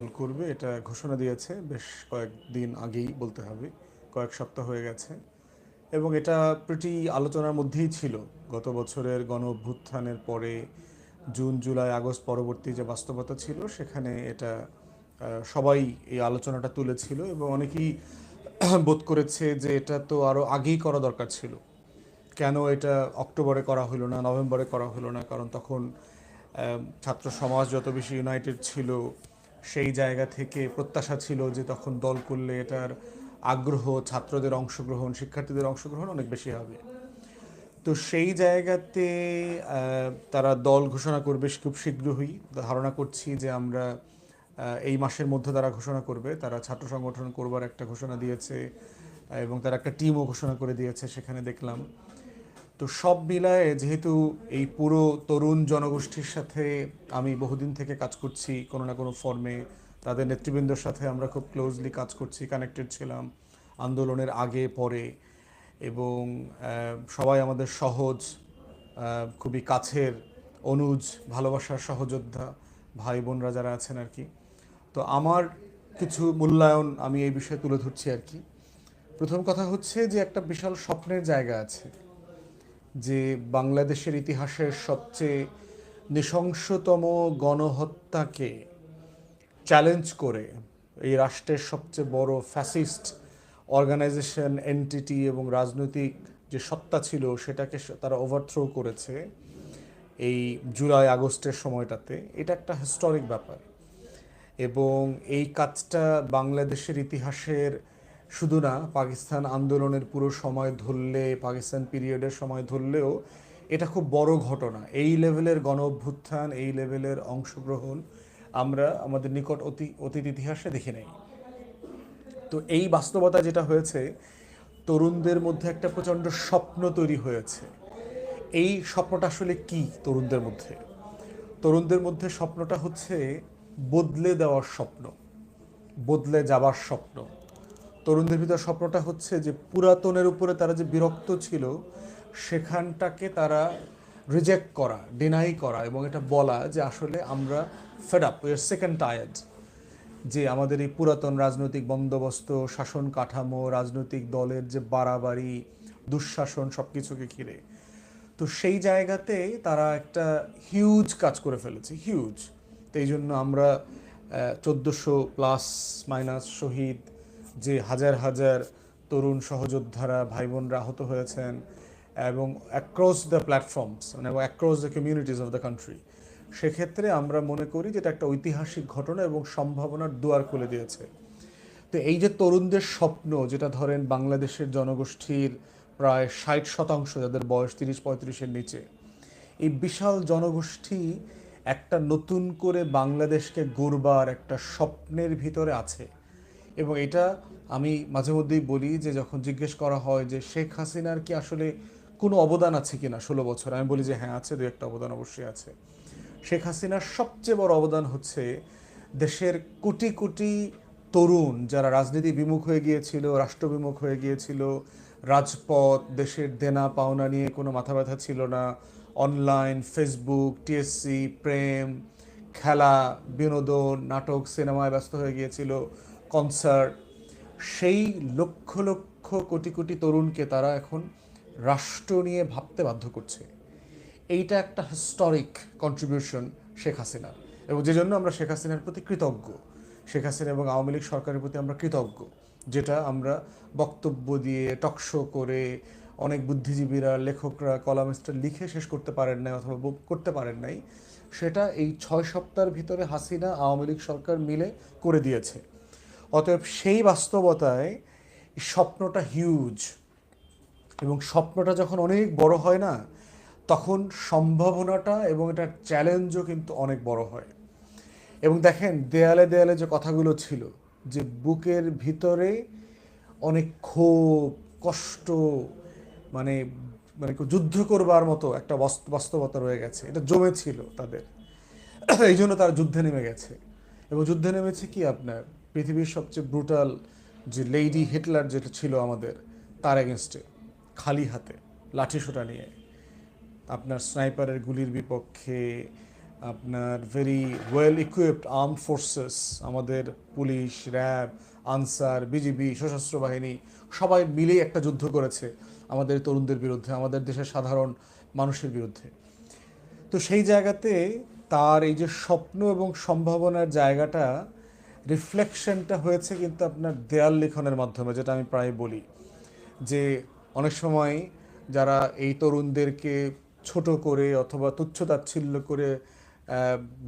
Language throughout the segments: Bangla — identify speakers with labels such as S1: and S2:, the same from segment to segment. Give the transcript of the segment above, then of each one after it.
S1: করবে এটা ঘোষণা দিয়েছে বেশ কয়েকদিন আগেই বলতে হবে, কয়েক সপ্তাহ হয়ে গেছে। এবং এটা প্রিটি আলোচনার মধ্যেই ছিল। গত বছরের গণ অভ্যুত্থানের পরে জুন জুলাই আগস্ট পরবর্তী যে বাস্তবতা ছিল সেখানে এটা সবাই এই আলোচনাটা তুলেছিল এবং অনেকেই বোধ করেছে যে এটা তো আরও আগেই করা দরকার ছিল। কেন এটা অক্টোবরে করা হলো না, নভেম্বরে করা হলো না? কারণ তখন ছাত্র সমাজ যত বেশি ইউনাইটেড ছিল, সেই জায়গা থেকে প্রত্যাশা ছিল যে তখন দল করলে এটার আগ্রহ, ছাত্রদের অংশগ্রহণ, শিক্ষার্থীদের অংশগ্রহণ অনেক বেশি হবে। তো সেই জায়গাতে তারা দল ঘোষণা করবে খুব শীঘ্রই। ধারণা করছি যে আমরা এই মাসের মধ্যে তারা ঘোষণা করবে। তারা ছাত্র সংগঠন করবার একটা ঘোষণা দিয়েছে এবং তারা একটা টিমও ঘোষণা করে দিয়েছে, সেখানে দেখলাম। তো সব মিলায়ে যেহেতু এই পুরো তরুণ জনগোষ্ঠীর সাথে আমি বহুদিন থেকে কাজ করছি কোনো না কোনো ফর্মে, তাদের নেতৃবৃন্দর সাথে আমরা খুব ক্লোজলি কাজ করছি, কানেক্টেড ছিলাম আন্দোলনের আগে পরে। এবং সবাই আমাদের সহজ, খুবই কাছের অনুজ, ভালোবাসার সহযোদ্ধা ভাই বোনরা যারা আছেন আর কি। তো আমার কিছু মূল্যায়ন আমি এই বিষয়ে তুলে ধরছি আর কি। প্রথম কথা হচ্ছে যে একটা বিশাল স্বপ্নের জায়গা আছে, যে বাংলাদেশের ইতিহাসের সবচেয়ে নৃশংসতম গণহত্যাকে চ্যালেঞ্জ করে এই রাষ্ট্রের সবচেয়ে বড় ফ্যাসিস্ট অর্গানাইজেশন, এন্টিটি এবং রাজনৈতিক যে সত্তা ছিল সেটাকে তারা ওভারথ্রো করেছে এই জুলাই আগস্টের সময়টাতে। এটা একটা হিস্টোরিক ব্যাপার। এবং এই কাজটা বাংলাদেশের ইতিহাসের শুধু না, পাকিস্তান আন্দোলনের পুরো সময় ধরলে, পাকিস্তান পিরিয়ডের সময় ধরলেও এটা খুব বড় ঘটনা। এই লেভেলের গণ অভ্যুত্থান, এই লেভেলের অংশগ্রহণ আমরা আমাদের নিকট অতীত ইতিহাসে দেখি নাই। তো এই বাস্তবতা যেটা হয়েছে, তরুণদের মধ্যে একটা প্রচণ্ড স্বপ্ন তৈরি হয়েছে। এই স্বপ্নটা আসলে কি তরুণদের মধ্যে? তরুণদের মধ্যে স্বপ্নটা হচ্ছে বদলে দেওয়ার স্বপ্ন, বদলে যাবার স্বপ্ন। তরুণদের ভিতর স্বপ্নটা হচ্ছে যে পুরাতনের উপরে তারা যে বিরক্ত ছিল সেখানটাকে তারা রিজেক্ট করা, ডিনাই করা এবং এটা বলা যে আসলে আমরা fed up, we are second tired. যে আমাদের এই পুরাতন রাজনৈতিক বন্দোবস্ত, শাসন কাঠামো, রাজনৈতিক দলের যে বাড়াবাড়ি, দুঃশাসন, সব কিছুকে ঘিরে। তো সেই জায়গাতে তারা একটা হিউজ কাজ করে ফেলেছে, হিউজ। তো এই জন্য আমরা 1400+ শহীদ, যে হাজার হাজার তরুণ সহযোদ্ধারা, ভাই বোনরা আহত হয়েছেন, এবং অ্যাক্রস দ্য প্ল্যাটফর্মস, মানে across the communities of the country, সেক্ষেত্রে আমরা মনে করি যে এটা একটা ঐতিহাসিক ঘটনা এবং সম্ভাবনার দুয়ার খুলে দিয়েছে। তো এই যে তরুণদের স্বপ্ন, যেটা ধরেন বাংলাদেশের জনগোষ্ঠীর প্রায় 60%, যাদের বয়স 30-35-এর নিচে, এই বিশাল জনগোষ্ঠী একটা নতুন করে বাংলাদেশকে গড়বার একটা স্বপ্নের ভিতরে আছে। এবং এটা আমি মাঝে মধ্যেই বলি যে যখন জিজ্ঞেস করা হয় যে শেখ হাসিনার কি আসলে কোনো অবদান আছে কিনা 16 বছর, আমি বলি যে হ্যাঁ আছে, দু একটা অবদান অবশ্যই আছে। শেখ হাসিনার সবচেয়ে বড় অবদান হচ্ছে দেশের কোটি কোটি তরুণ যারা রাজনীতি বিমুখ হয়ে গিয়েছিল, রাষ্ট্রবিমুখ হয়ে গিয়েছিল, রাজপথ, দেশের দেনা পাওনা নিয়ে কোনো মাথা ব্যথা ছিল না, অনলাইন, ফেসবুক, টিএসসি, প্রেম, খেলা, বিনোদন, নাটক, সিনেমায় ব্যস্ত হয়ে গিয়েছিল, কনসার্ট। সেই লক্ষ লক্ষ কোটি কোটি তরুণকে তারা এখন রাষ্ট্র নিয়ে ভাবতে বাধ্য করছে। এইটা একটা হিস্টোরিক কন্ট্রিবিউশন শেখ হাসিনার, এবং যে জন্য আমরা শেখ হাসিনার প্রতি কৃতজ্ঞ। শেখ হাসিনা এবং আওয়ামী লীগ সরকারের প্রতি আমরা কৃতজ্ঞ, যেটা আমরা বক্তব্য দিয়ে, টকশো করে, অনেক বুদ্ধিজীবীরা, লেখকরা, কলামিস্টরা লিখে শেষ করতে পারেন নাই অথবা করতে পারেন নাই, সেটা এই 6 সপ্তাহের ভিতরে হাসিনা আওয়ামী লীগ সরকার মিলে করে দিয়েছে। অতএব সেই বাস্তবতায় স্বপ্নটা হিউজ, এবং স্বপ্নটা যখন অনেক বড় হয় না, তখন সম্ভাবনাটা এবং এটার চ্যালেঞ্জও কিন্তু অনেক বড় হয়। এবং দেখেন, দেয়ালে দেয়ালে যে কথাগুলো ছিল, যে বুকের ভিতরে অনেক ক্ষোভ, কষ্ট, মানে মানে যুদ্ধ করবার মতো একটা বাস্তবতা রয়ে গেছে, এটা জমেছিল তাদের। এই জন্য তারা যুদ্ধে নেমে গেছে। এবং যুদ্ধে নেমেছে কি আপনার পৃথিবীর সবচেয়ে ব্রুটাল যে লেডি হিটলার যেটা ছিল আমাদের, তার এগেনস্টে, খালি হাতে লাঠিসোঁটা নিয়ে, আপনার স্নাইপারের গুলির বিপক্ষে, আপনার very well equipped armed forces, আমাদের পুলিশ, র্যাব, আনসার, বিজিবি, সশস্ত্র বাহিনী সবাই মিলেই একটা যুদ্ধ করেছে আমাদের তরুণদের বিরুদ্ধে, আমাদের দেশের সাধারণ মানুষের বিরুদ্ধে। তো সেই জায়গাতে তার এই যে স্বপ্ন এবং সম্ভাবনার জায়গাটা, রিফ্লেকশনটা হয়েছে কিন্তু আপনার দেয়াল লিখনের মাধ্যমে, যেটা আমি প্রায় বলি যে অনেক সময় যারা এই তরুণদেরকে ছোট করে অথবা তুচ্ছ-তাচ্ছিল্য করে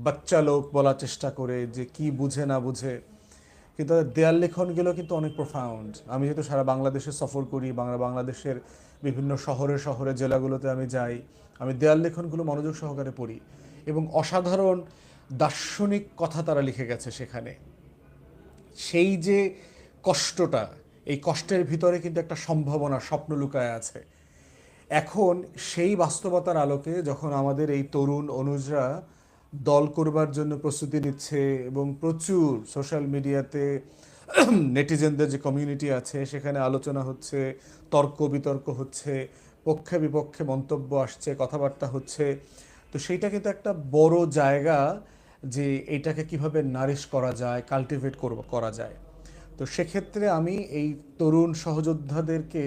S1: বাচ্চা লোক বলার চেষ্টা করে যে কি বুঝে না বুঝে, কিন্তু তাদের দেয়াল লেখনগুলো কিন্তু অনেক প্রোফাউন্ড। আমি যেহেতু সারা বাংলাদেশে সফর করি, বাংলাদেশের বিভিন্ন শহরে শহরে জেলাগুলোতে আমি যাই, আমি দেয়াল লেখনগুলো মনোযোগ সহকারে পড়ি এবং অসাধারণ দার্শনিক কথা তারা লিখে গেছে সেখানে। সেই যে কষ্টটা, এই কষ্টের ভিতরে কিন্তু একটা সম্ভাবনা, স্বপ্ন লুকায় আছে। এখন সেই বাস্তবতার আলোকে যখন আমাদের এই তরুণ অনুজরা দল করবার জন্য প্রস্তুতি নিচ্ছে এবং প্রচুর সোশ্যাল মিডিয়াতে নেটিজেনদের যে কমিউনিটি আছে সেখানে আলোচনা হচ্ছে, তর্ক বিতর্ক হচ্ছে, পক্ষে বিপক্ষে মন্তব্য আসছে, কথাবার্তা হচ্ছে, তো সেইটা কিন্তু একটা বড় জায়গা যে এটাকে কিভাবে নারিশ করা যায়, কাল্টিভেট করা যায়। তো সেক্ষেত্রে আমি এই তরুণ সহযোদ্ধাদেরকে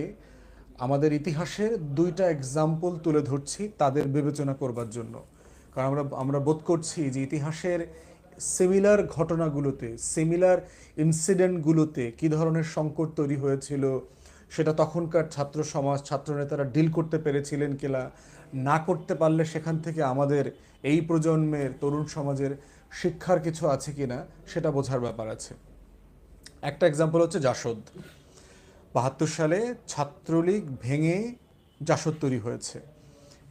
S1: আমাদের ইতিহাসের দুইটা এক্সাম্পল তুলে ধরছি তাদের বিবেচনা করবার জন্য। কারণ আমরা আমরা বোধ করছি যে ইতিহাসের সিমিলার ঘটনাগুলোতে, সিমিলার ইনসিডেন্টগুলোতে কী ধরনের সংকট তৈরি হয়েছিল, সেটা তখনকার ছাত্র সমাজ, ছাত্রনেতারা ডিল করতে পেরেছিলেন কিনা, না করতে পারলে সেখান থেকে আমাদের এই প্রজন্মের তরুণ সমাজের শিক্ষার কিছু আছে কিনা সেটা বোঝার ব্যাপার আছে। একটা এক্সাম্পল হচ্ছে জাসদ। ৭২ সালে ছাত্রলীগ ভেঙে জাসদ তৈরি হয়েছে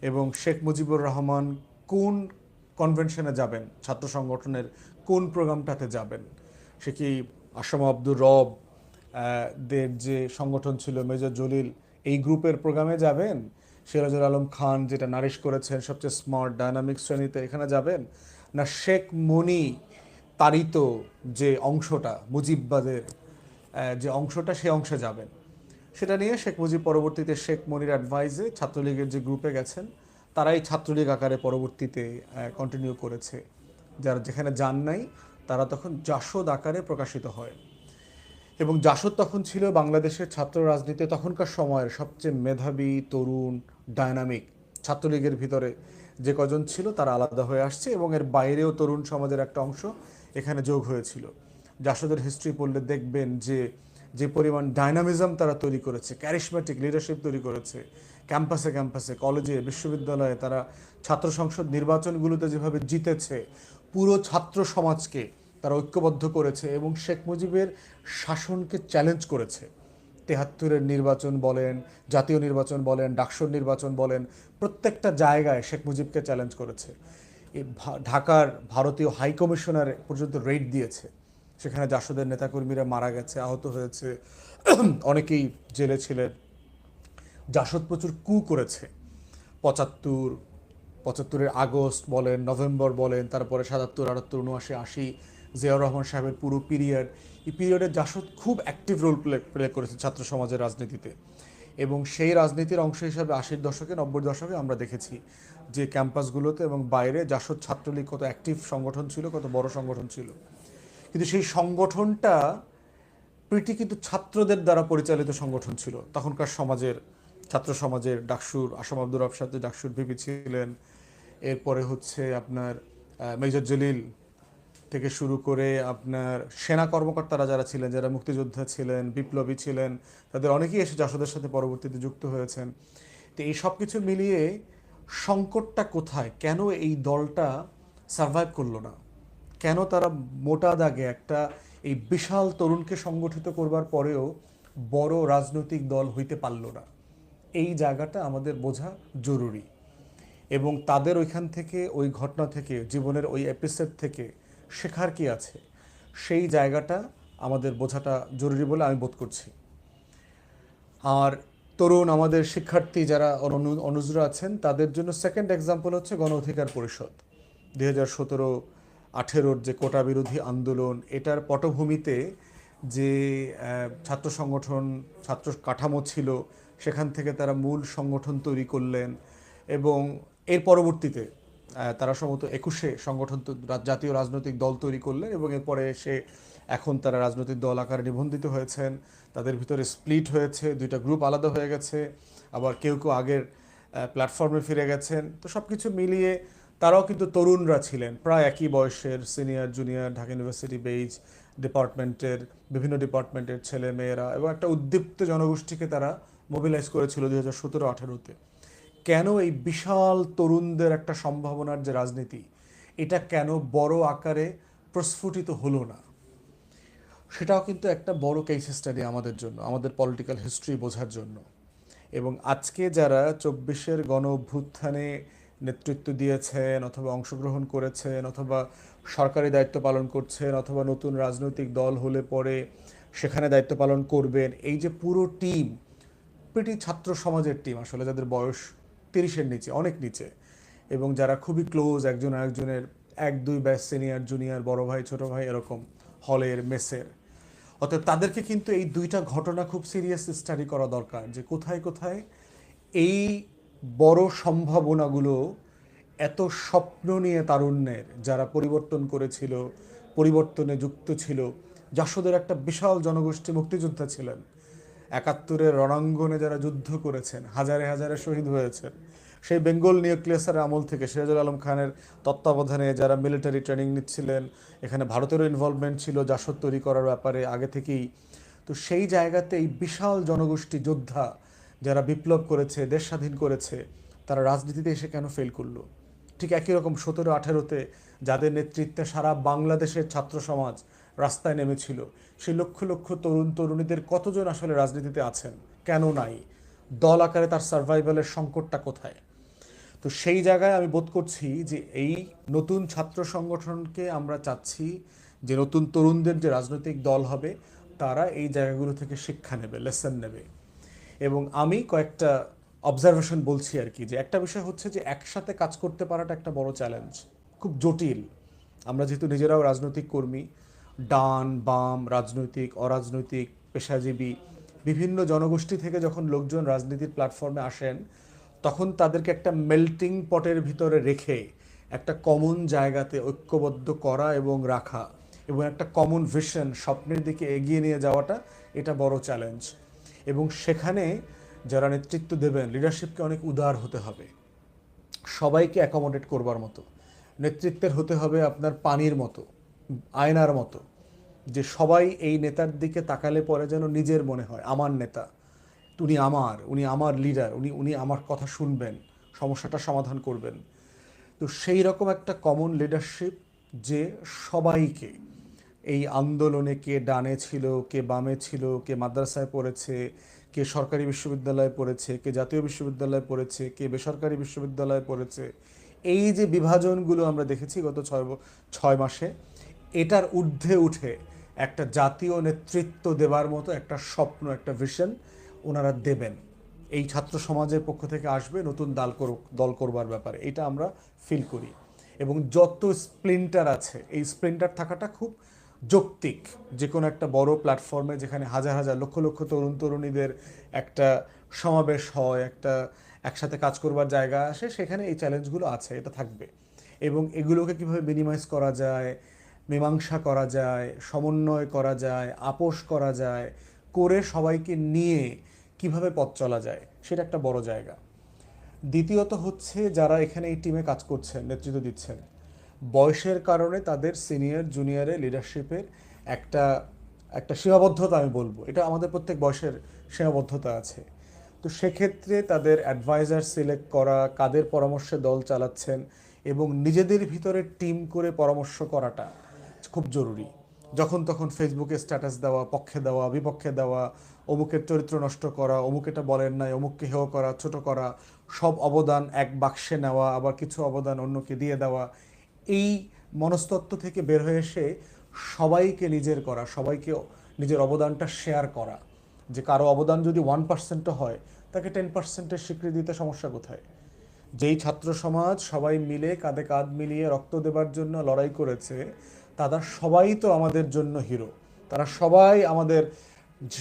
S1: এবং শেখ মুজিবুর রহমান কোন কনভেনশনে যাবেন, ছাত্র সংগঠনের কোন প্রোগ্রামটাতে যাবেন, সে কি আসম আব্দুর রব দের যে সংগঠন ছিল, মেজর জলিল, এই গ্রুপের প্রোগ্রামে যাবেন, সিরাজুল আলম খান যেটা নারিশ করেছেন সবচেয়ে স্মার্ট ডায়নামিক শ্রেণীতে, এখানে যাবেন, না শেখ মনি তাড়িত যে অংশটা মুজিববাদের যে অংশটা, সেই অংশে যাবেন? সেটা নিয়ে শেখ মুজিব পরবর্তীতে শেখ মনির অ্যাডভাইসে ছাত্রলীগের যে গ্রুপে গেছেন তারাই ছাত্রলীগ আকারে পরবর্তীতে কন্টিনিউ করেছে। যারা যেখানে যান নাই তারা তখন জাসদ আকারে প্রকাশিত হয়। এবং জাসদ তখন ছিল বাংলাদেশের ছাত্র রাজনীতি তখনকার সময়ের সবচেয়ে মেধাবী, তরুণ, ডায়নামিক। ছাত্রলীগের ভিতরে যে কজন ছিল তারা আলাদা হয়ে আসছে এবং এর বাইরেও তরুণ সমাজের একটা অংশ এখানে যোগ হয়েছিল। জাসদের হিস্ট্রি পড়লে দেখবেন যে যে পরিমাণ ডায়নামিজম তারা তৈরি করেছে, ক্যারিশমেটিক লিডারশিপ তৈরি করেছে, ক্যাম্পাসে ক্যাম্পাসে, কলেজে, বিশ্ববিদ্যালয়ে তারা ছাত্র সংসদ নির্বাচনগুলোতে যেভাবে জিতেছে, পুরো ছাত্র সমাজকে তারা ঐক্যবদ্ধ করেছে এবং শেখ মুজিবের শাসনকে চ্যালেঞ্জ করেছে। ৭৩-এর নির্বাচন বলেন, জাতীয় নির্বাচন বলেন, ডাকসুর নির্বাচন বলেন, প্রত্যেকটা জায়গায় শেখ মুজিবকে চ্যালেঞ্জ করেছে। এই ঢাকার ভারতীয় হাই কমিশনার পর্যন্ত রেড দিয়েছে, সেখানে জাসদের নেতাকর্মীরা মারা গেছে, আহত হয়েছে, অনেকেই জেলে ছিলেন। জাসদ প্রচুর কু করেছে। ৭৫-৭৫-এর আগস্ট বলেন, নভেম্বর বলেন, তারপরে ৭৭, ৭৮, ৭৯, ৮০, জিয়াউর রহমান সাহেবের পুরো পিরিয়ড, এই পিরিয়ডে জাসদ খুব অ্যাক্টিভ রোল প্লে করেছে ছাত্র সমাজের রাজনীতিতে। এবং সেই রাজনীতির অংশ হিসাবে ৮০-এর দশকে, ৯০-এর দশকে আমরা দেখেছি যে ক্যাম্পাসগুলোতে এবং বাইরে জাসদ ছাত্রলীগ কত অ্যাক্টিভ সংগঠন ছিল, কত বড় সংগঠন ছিল। কিন্তু সেই সংগঠনটা কিন্তু ছাত্রদের দ্বারা পরিচালিত সংগঠন ছিল তখনকার সমাজের, ছাত্র সমাজের। ডাকসুর আসম আব্দুর রব সাথে ডাকসুর ভিপি ছিলেন, এরপরে হচ্ছে আপনার মেজর জলিল থেকে শুরু করে আপনার সেনা কর্মকর্তারা যারা ছিলেন, যারা মুক্তিযোদ্ধা ছিলেন, বিপ্লবী ছিলেন, তাদের অনেকেই এসে জাসদের সাথে পরবর্তীতে যুক্ত হয়েছেন। তো এই সব কিছু মিলিয়ে সংকটটা কোথায়, কেন এই দলটা সার্ভাইভ করলো না, কেন তারা মোটা দাগে একটা এই বিশাল তরুণকে সংগঠিত করবার পরেও বড় রাজনৈতিক দল হইতে পারল না, এই জায়গাটা আমাদের বোঝা জরুরি। এবং তাদের ওইখান থেকে, ওই ঘটনা থেকে, জীবনের ওই এপিসোড থেকে শেখার কি আছে, সেই জায়গাটা আমাদের বোঝাটা জরুরি বলে আমি বোধ করছি। আর তরুণ আমাদের শিক্ষার্থী যারা অনুজরা আছেন তাদের জন্য সেকেন্ড এক্সাম্পল হচ্ছে গণ অধিকার পরিষদ। 2017-18 যে কোটা বিরোধী আন্দোলন, এটার পটভূমিতে যে ছাত্র সংগঠন, ছাত্র কাঠামো ছিল, সেখান থেকে তারা মূল সংগঠন তৈরি করলেন এবং এর পরবর্তীতে তারা সম্ভবত 21-এ সংগঠন জাতীয় রাজনৈতিক দল তৈরি করলেন এবং এরপরে এসে এখন তারা রাজনৈতিক দল আকারে নিবন্ধিত হয়েছেন। তাদের ভিতরে স্প্লিট হয়েছে, দুইটা গ্রুপ আলাদা হয়ে গেছে, আবার কেউ কেউ আগের প্ল্যাটফর্মে ফিরে গেছেন। তো সব কিছু মিলিয়ে তারাও কিন্তু তরুণরা ছিলেন, প্রায় একই বয়সের, senior junior, Dhaka university base ডিপার্টমেন্টের, বিভিন্ন ডিপার্টমেন্টের ছেলে মেয়েরা, এবং একটা উদ্দীপ্ত জনগোষ্ঠীকে তারা মোবিলাইজ করেছিল 2017-18-তে। কেন এই বিশাল তরুণদের একটা সম্ভাবনার যে রাজনীতি, এটা কেন বড় আকারে প্রস্ফুটিত হলো না, সেটাও কিন্তু একটা বড় কেস স্টাডি আমাদের জন্য, আমাদের পলিটিক্যাল হিস্ট্রি বোঝার জন্য। এবং আজকে যারা 24-এর গণ অভ্যুত্থানে নেতৃত্ব দিয়েছেন অথবা অংশগ্রহণ করেছেন অথবা সরকারি দায়িত্ব পালন করছেন অথবা নতুন রাজনৈতিক দল হলে পরে সেখানে দায়িত্ব পালন করবেন, এই যে পুরো টিম, প্রিটি ছাত্র সমাজের টিম আসলে, যাদের বয়স 30-এর নিচে, অনেক নিচে, এবং যারা খুবই ক্লোজ একজন আরেকজনের, 1-2 ব্যাচ সিনিয়র জুনিয়র, বড় ভাই ছোট ভাই, এরকম হলের মেসের। অতএব তাদেরকে কিন্তু এই দুইটা ঘটনা খুব সিরিয়াস স্টাডি করা দরকার, যে কোথায় কোথায় এই বড় সম্ভাবনাগুলো, এত স্বপ্ন নিয়ে তারুণ্যের, যারা পরিবর্তন করেছিল, পরিবর্তনে যুক্ত ছিল, জাসদের একটা বিশাল জনগোষ্ঠী মুক্তিযোদ্ধা ছিলেন, 71-এর রণাঙ্গনে যারা যুদ্ধ করেছেন, হাজারে হাজারে শহীদ হয়েছেন, সেই বেঙ্গল নিউক্লিয়াসের আমল থেকে সিরাজুল আলম খানের তত্ত্বাবধানে যারা মিলিটারি ট্রেনিং নিচ্ছিলেন, এখানে ভারতেরও ইনভলভমেন্ট ছিল জাসদ তৈরি করার ব্যাপারে আগে থেকেই। তো সেই জায়গাতে এই বিশাল জনগোষ্ঠী যোদ্ধা যারা বিপ্লব করেছে, দেশ স্বাধীন করেছে, তারা রাজনীতিতে এসে কেন ফেল করলো? ঠিক একই রকম 17-18-তে যাদের নেতৃত্বে সারা বাংলাদেশের ছাত্র সমাজ রাস্তায় নেমেছিল, সেই লক্ষ লক্ষ তরুণ তরুণীদের কতজন আসলে রাজনীতিতে আছেন? কেন নাই? দল আকারে তার সার্ভাইভালের সংকটটা কোথায়? তো সেই জায়গায় আমি বোধ করছি যে এই নতুন ছাত্র সংগঠনকে আমরা চাচ্ছি যে নতুন তরুণদের যে রাজনৈতিক দল হবে, তারা এই জায়গাগুলো থেকে শিক্ষা নেবে, লেসন নেবে। এবং আমি কয়েকটা অবজারভেশন বলছি আর কি, যে একটা বিষয় হচ্ছে যে একসাথে কাজ করতে পারাটা একটা বড় চ্যালেঞ্জ, খুব জটিল। আমরা যেহেতু নিজেরাও রাজনৈতিক কর্মী, ডান বাম, রাজনৈতিক অরাজনৈতিক, পেশাজীবী, বিভিন্ন জনগোষ্ঠী থেকে যখন লোকজন রাজনীতির প্ল্যাটফর্মে আসেন, তখন তাদেরকে একটা মেল্টিং পটের ভিতরে রেখে একটা কমন জায়গাতে ঐক্যবদ্ধ করা এবং রাখা, এবং একটা কমন ভিশন, স্বপ্নের দিকে এগিয়ে নিয়ে যাওয়াটা, এটা বড় চ্যালেঞ্জ। এবং সেখানে যারা নেতৃত্ব দেবেন, লিডারশিপকে অনেক উদার হতে হবে, সবাইকে অ্যাকোমোডেট করবার মতো। নেতৃত্বের হতে হবে আপনার পানির মতো, আয়নার মতো, যে সবাই এই নেতার দিকে তাকালে পরে যেন নিজের মনে হয় আমার নেতা, উনি আমার লিডার, উনি উনি আমার কথা শুনবেন, সমস্যাটা সমাধান করবেন। তো সেই রকম একটা কমন লিডারশিপ, যে সবাইকে, এই আন্দোলনে কে ডানে ছিল, কে বামে ছিল, কে মাদ্রাসায় পড়েছে, কে সরকারি বিশ্ববিদ্যালয়ে পড়েছে, কে জাতীয় বিশ্ববিদ্যালয়ে পড়েছে, কে বেসরকারি বিশ্ববিদ্যালয়ে পড়েছে, এই যে বিভাজনগুলো আমরা দেখেছি গত 6 মাসে, এটার ঊর্ধ্বে উঠে একটা জাতীয় নেতৃত্ব দেবার মতো একটা স্বপ্ন, একটা ভিশন ওনারা দেবেন। এই ছাত্র সমাজের পক্ষ থেকে আসবে নতুন দল করবার ব্যাপারে, এটা আমরা ফিল করি। এবং যত স্প্লিন্টার আছে, এই স্প্লিন্টার থাকাটা খুব যৌক্তিক। যে কোনো একটা বড় প্ল্যাটফর্মে যেখানে হাজার হাজার লক্ষ লক্ষ তরুণ তরুণীদের একটা সমাবেশ হয়, একটা একসাথে কাজ করবার জায়গা আসে, সেখানে এই চ্যালেঞ্জগুলো আছে, এটা থাকবে। এবং এগুলোকে কীভাবে মিনিমাইজ করা যায়, মীমাংসা করা যায়, সমন্বয় করা যায়, আপোষ করা যায়, করে সবাইকে নিয়ে কিভাবে পথ চলা যায়, সেটা একটা বড় জায়গা। দ্বিতীয়ত হচ্ছে যারা এখানে এই টিমে কাজ করছেন, নেতৃত্ব দিচ্ছেন, বয়সের কারণে তাদের সিনিয়র জুনিয়রের লিডারশিপের একটা একটা সীমাবদ্ধতা, আমি বলবো এটা আমাদের প্রত্যেক বয়সের সীমাবদ্ধতা আছে। তো সেক্ষেত্রে তাদের অ্যাডভাইজার সিলেক্ট করা, কাদের পরামর্শে দল চালাচ্ছেন, এবং নিজেদের ভিতরে টিম করে পরামর্শ করাটা খুব জরুরি। যখন তখন ফেসবুকে স্ট্যাটাস দেওয়া, পক্ষে দেওয়া, বিপক্ষে দেওয়া, অমুকের চরিত্র নষ্ট করা, অমুক এটা বলেন নাই, অমুককে হেয় করা, ছোট করা, সব অবদান এক বাক্সে নেওয়া, আবার কিছু অবদান অন্যকে দিয়ে দেওয়া, এই মনস্তত্ত্ব থেকে বের হয়ে এসে সবাইকে নিজের করা, সবাইকে নিজের অবদানটা শেয়ার করা। যে কারো অবদান যদি 1%ও হয়, তাকে 10%-এর স্বীকৃতি দিতে সমস্যা কোথায়? যেই ছাত্র সমাজ সবাই মিলে কাঁধে কাঁধ মিলিয়ে রক্ত দেবার জন্য লড়াই করেছে, তারা সবাই তো আমাদের জন্য হিরো। তারা সবাই আমাদের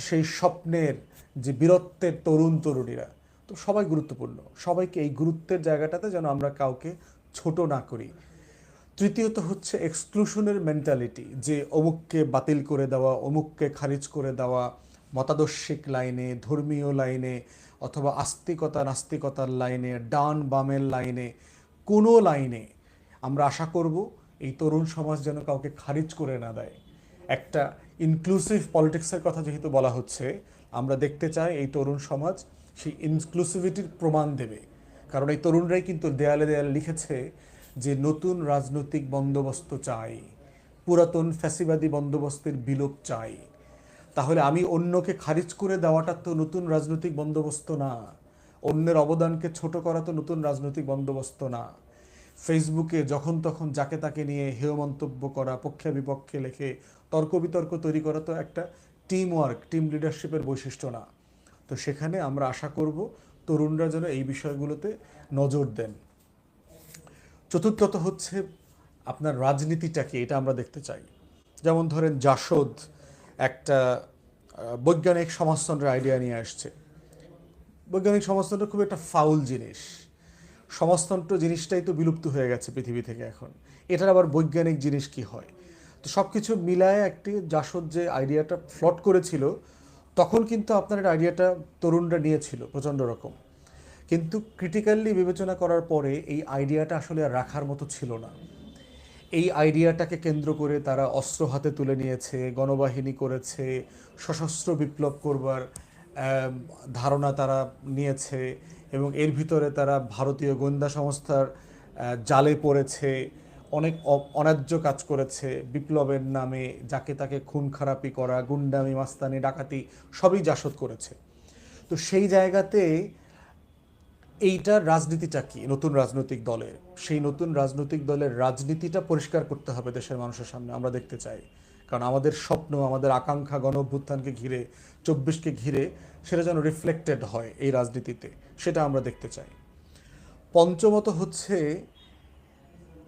S1: সেই স্বপ্নের যে বীরত্বের তরুণ তরুণীরা। তো সবাই গুরুত্বপূর্ণ, সবাইকে এই গুরুত্বের জায়গাটাতে যেন আমরা কাউকে ছোট না করি। তৃতীয়ত হচ্ছে এক্সক্লুশনের মেন্টালিটি, যে অমুককে বাতিল করে দেওয়া, অমুককে খারিজ করে দেওয়া, মতাদর্শিক লাইনে, ধর্মীয় লাইনে, অথবা আস্তিকতা নাস্তিকতার লাইনে, ডান বামের লাইনে, কোনো লাইনে আমরা আশা করব এই তরুণ সমাজ যেন কাউকে খারিজ করে না দেয়। একটা ইনক্লুসিভ পলিটিক্সের কথা যেহেতু বলা হচ্ছে, আমরা দেখতে চাই এই তরুণ সমাজ সেই ইনক্লুসিভিটির প্রমাণ দেবে। কারণ এই তরুণরাই কিন্তু দেয়ালে দেয়ালে লিখেছে যে নতুন রাজনৈতিক বন্দোবস্ত চাই, পুরাতন ফ্যাসিবাদী বন্দোবস্তের বিলোপ চাই। তাহলে আমি অন্যকে খারিজ করে দেওয়াটা তো নতুন রাজনৈতিক বন্দোবস্ত না, অন্যের অবদানকে ছোট করা তো নতুন রাজনৈতিক বন্দোবস্ত না। ফেসবুকে যখন তখন যাকে তাকে নিয়ে হেয় মন্তব্য করা, পক্ষে বিপক্ষে লেখে তর্ক বিতর্ক তৈরি করা তো একটা টিম ওয়ার্ক, টিম লিডারশিপের বৈশিষ্ট্য না। তো সেখানে আমরা আশা করব তরুণরা যেন এই বিষয়গুলোতে নজর দেন। চতুর্থত হচ্ছে আপনার রাজনীতিটাকে, এটা আমরা দেখতে চাই। যেমন ধরেন জাসদ একটা বৈজ্ঞানিক সমাজতন্ত্রের আইডিয়া নিয়ে আসছে। বৈজ্ঞানিক সমাজতন্ত্র খুব একটা ফাউল জিনিস। সমাজতন্ত্র জিনিসটাই তো বিলুপ্ত হয়ে গেছে পৃথিবী থেকে এখন, এটার আবার বৈজ্ঞানিক জিনিস কি হয়? তো সব কিছু মিলায় একটি জাসদ যে আইডিয়াটা ফ্লট করেছিল, তখন কিন্তু আপনার আইডিয়াটা তরুণরা নিয়েছিল প্রচণ্ড রকম, কিন্তু ক্রিটিক্যালি বিবেচনা করার পরে এই আইডিয়াটা আসলে আর রাখার মতো ছিল না। এই আইডিয়াটাকে কেন্দ্র করে তারা অস্ত্র হাতে তুলে নিয়েছে, গণবাহিনী করেছে, সশস্ত্র বিপ্লব করবার ধারণা তারা নিয়েছে, এবং এর ভিতরে তারা ভারতীয় গোয়েন্দা সংস্থার জালে পড়েছে, অনেক অন্যায্য কাজ করেছে, বিপ্লবের নামে যাকে তাকে খুন খারাপি করা, গুন্ডামি, মাস্তানি, ডাকাতি সবই জাসদ করেছে। তো সেই জায়গাতে এইটার রাজনীতিটা কি নতুন রাজনৈতিক দলের, সেই নতুন রাজনৈতিক দলের রাজনীতিটা পরিষ্কার করতে হবে দেশের মানুষের সামনে, আমরা দেখতে চাই। কারণ আমাদের স্বপ্ন, আমাদের আকাঙ্ক্ষা গণ অভ্যুত্থানকে ঘিরে, 24কে ঘিরে, সেটা যেন রিফ্লেক্টেড হয় এই রাজনীতিতে, সেটা আমরা দেখতে চাই। পঞ্চমত হচ্ছে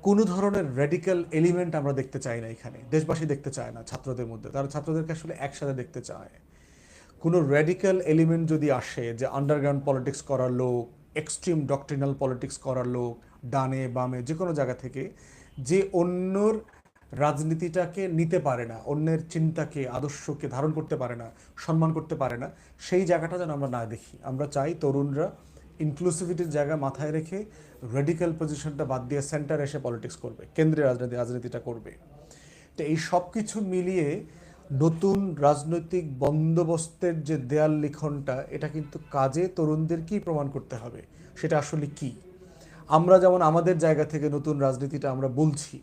S1: কোনো ধরনের র্যাডিক্যাল এলিমেন্ট আমরা দেখতে চাই না এখানে, দেশবাসী দেখতে চায় না ছাত্রদের মধ্যে, তারা ছাত্রদেরকে আসলে একসাথে দেখতে চায়। কোনো র্যাডিক্যাল এলিমেন্ট যদি আসে, যে আন্ডারগ্রাউন্ড পলিটিক্স করার লোক, এক্সট্রিম ডক্ট্রিনাল পলিটিক্স করার লোক, ডানে বামে যে কোনো জায়গা থেকে, যে অন্যর রাজনীতিটাকে নিতে পারে না, অন্যের চিন্তাকে আদর্শকে ধারণ করতে পারে না, সম্মান করতে পারে না, সেই জায়গাটা যেন আমরা না দেখি। আমরা চাই তরুণরা ইনক্লুসিভিটির জায়গা মাথায় রেখে র্যাডিক্যাল পজিশনটা বাদ দিয়ে সেন্টারে এসে পলিটিক্স করবে, কেন্দ্রীয় রাজনীতিটা করবে। তো এই সব কিছু মিলিয়ে নতুন রাজনৈতিক বন্দোবস্তের যে দেয়াল লিখনটা, এটা কিন্তু কাজে তরুণদেরকেই প্রমাণ করতে হবে সেটা আসলে কি। আমরা যেমন আমাদের জায়গা থেকে নতুন রাজনীতিটা আমরা বলছি,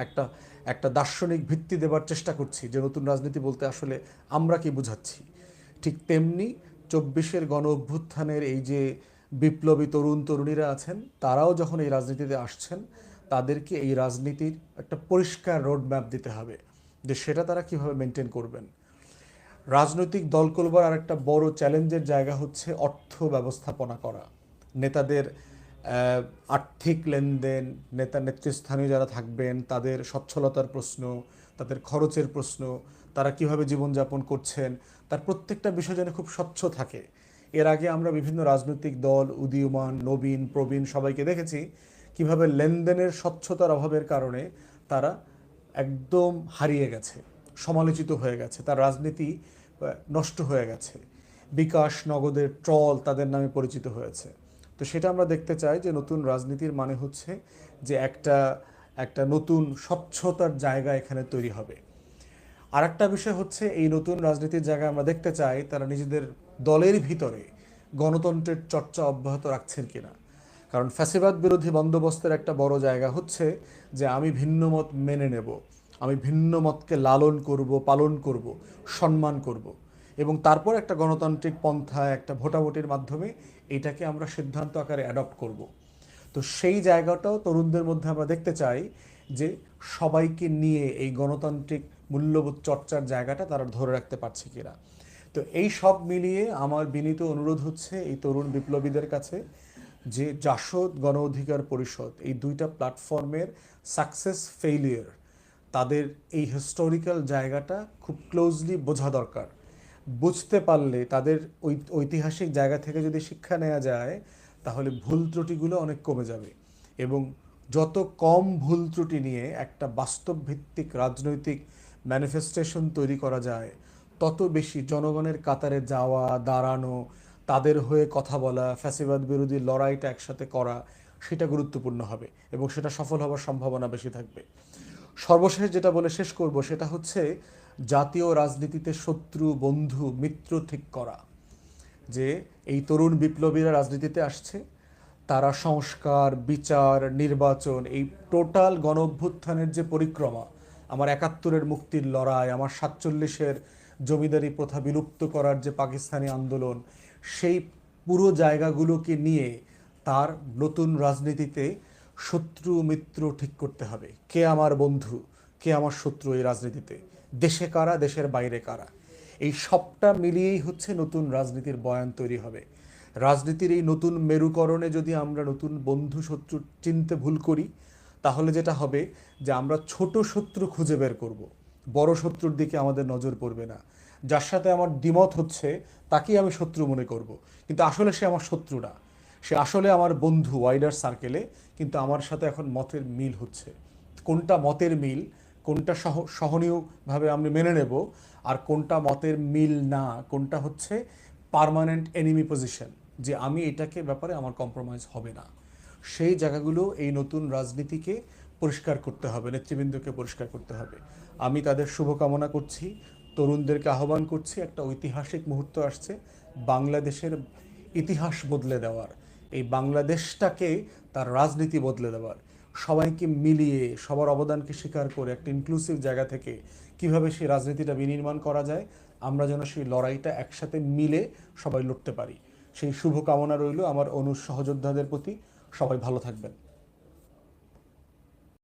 S1: একটা একটা দার্শনিক ভিত্তি দেবার চেষ্টা করছি যে নতুন রাজনীতি বলতে আসলে আমরা কি বুঝাচ্ছি, ঠিক তেমনি 24-এর গণ অভ্যুত্থানের এই যে বিপ্লবী তরুণ তরুণীরা আছেন, তারাও যখন এই রাজনীতিতে আসছেন, তাদেরকে এই রাজনীতির একটা পরিষ্কার রোডম্যাপ দিতে হবে যে সেটা তারা কিভাবে মেনটেন করবেন। রাজনৈতিক দল করবার আরেকটা বড় চ্যালেঞ্জের জায়গা হচ্ছে অর্থ ব্যবস্থাপনা করা। নেতাদের আর্থিক লেনদেন, নেতা নেতৃস্থানীয় যারা থাকবেন তাদের সচ্ছলতার প্রশ্ন, তাদের খরচের প্রশ্ন, তারা কিভাবে জীবনযাপন করছেন, তার প্রত্যেকটা বিষয় যেন খুব স্বচ্ছ থাকে। এর আগে আমরা বিভিন্ন রাজনৈতিক দল, উদীয়মান, নবীন, প্রবীণ সবাইকে দেখেছি কিভাবে লেনদেনের স্বচ্ছতার অভাবের কারণে তারা একদম হারিয়ে গেছে, সমালোচিত হয়ে গেছে, তার রাজনীতি নষ্ট হয়ে গেছে, বিকাশ নগদের ট্রল তাদের নামে পরিচিত হয়েছে। তো সেটা আমরা দেখতে চাই যে নতুন রাজনীতির মানে হচ্ছে যে একটা একটা নতুন স্বচ্ছতার জায়গা এখানে তৈরি হবে। আর একটা বিষয় হচ্ছে এই নতুন রাজনীতির জায়গায় আমরা দেখতে চাই তারা নিজেদের দলের ভিতরে গণতন্ত্রের চর্চা অব্যাহত রাখছেন কিনা। কারণ ফ্যাসিবাদ বিরোধী বন্দোবস্তের একটা বড় জায়গা হচ্ছে যে আমি ভিন্ন মত মেনে নেব, আমি ভিন্ন মতকে লালন করব, পালন করব, সম্মান করব, এবং তারপর একটা গণতান্ত্রিক পন্থা, একটা ভোটাভুটির মাধ্যমে এটাকে আমরা সিদ্ধান্ত আকারে অ্যাডপ্ট করব। তো সেই জায়গাটাও তরুণদের মধ্যে আমরা দেখতে চাই যে সবাইকে নিয়ে এই গণতান্ত্রিক মূল্যবোধ চর্চার জায়গাটা তারা ধরে রাখতে পারছে কিনা। তো এই সব মিলিয়ে আমার বিনীত অনুরোধ হচ্ছে এই তরুণ বিপ্লবীদের কাছে যে জাসদ, গণ অধিকার পরিষদ, এই দুইটা প্ল্যাটফর্মের সাকসেস ফেইলিয়ার, তাদের এই হিস্টোরিক্যাল জায়গাটা খুব ক্লোজলি বোঝা দরকার। বুঝতে পারলে তাদের ঐতিহাসিক জায়গা থেকে যদি শিক্ষা নেওয়া যায়, তাহলে ভুল ত্রুটিগুলো অনেক কমে যাবে এবং যত কম ভুল ত্রুটি নিয়ে একটা বাস্তব ভিত্তিক রাজনৈতিক ম্যানিফেস্টেশন তৈরি করা যায়, তত বেশি জনগণের কাতারে যাওয়া, দাঁড়ানো, তাদের হয়ে কথা বলা, ফ্যাসিবাদ বিরোধী লড়াইটা একসাথে করা, সেটা গুরুত্বপূর্ণ হবে এবং সেটা সফল হওয়ার সম্ভাবনা বেশি থাকবে। সর্বশেষ যেটা বলে শেষ করব সেটা হচ্ছে জাতীয় রাজনীতিতে শত্রু, বন্ধু, মিত্র ঠিক করা। যে এই তরুণ বিপ্লবীরা রাজনীতিতে আসছে, তারা সংস্কার, বিচার, নির্বাচন, এই টোটাল গণ অভ্যুত্থানের যে পরিক্রমা, আমার ৭১-এর মুক্তির লড়াই, আমার ৪৭-এর জমিদারি প্রথা বিলুপ্ত করার যে পাকিস্তানি আন্দোলন, সেই পুরো জায়গাগুলোকে নিয়ে তার নতুন রাজনীতিতে শত্রু মিত্র ঠিক করতে হবে। কে আমার বন্ধু, কে আমার শত্রু এই রাজনীতিতে, দেশে কারা, দেশের বাইরে কারা, এই সবটা মিলিয়েই হচ্ছে নতুন রাজনীতির বয়ান তৈরি হবে। রাজনীতির এই নতুন মেরুকরণে যদি আমরা নতুন বন্ধু শত্রু চিনতে ভুল করি, তাহলে যেটা হবে যে আমরা ছোট শত্রু খুঁজে বের করব, বড় শত্রুর দিকে আমাদের নজর পড়বে না। যার সাথে আমার দ্বিমত হচ্ছে তাকেই আমি শত্রু মনে করব, কিন্তু আসলে সে আমার শত্রু না, সে আসলে আমার বন্ধু ওয়াইডার সার্কেলে, কিন্তু আমার সাথে এখন মতের মিল হচ্ছে। কোনটা মতের মিল, কোনটা সহনীয়ভাবে আমি মেনে নেব, আর কোনটা মতের মিল না, কোনটা হচ্ছে পার্মানেন্ট এনিমি পজিশন, যে আমি এটাকে ব্যাপারে আমার কম্প্রোমাইজ হবে না, সেই জায়গাগুলো এই নতুন রাজনীতিকে পরিষ্কার করতে হবে, নেতৃবৃন্দকে পরিষ্কার করতে হবে। আমি তাদের শুভকামনা করছি, তরুণদেরকে আহ্বান করছি, একটা ঐতিহাসিক মুহূর্ত আসছে বাংলাদেশের ইতিহাস বদলে দেওয়ার, এই বাংলাদেশটাকে তার রাজনীতি বদলে দেওয়ার। সবাইকে মিলিয়ে, সবার অবদানকে স্বীকার করে একটা ইনক্লুসিভ জায়গা থেকে কিভাবে সেই রাজনীতিটা বিনির্মাণ করা যায়, আমরা যেন সেই লড়াইটা একসাথে মিলে সবাই লড়তে পারি, সেই শুভকামনা রইল আমার অনু সহযোদ্ধাদের প্রতি। সবাই ভালো থাকবেন।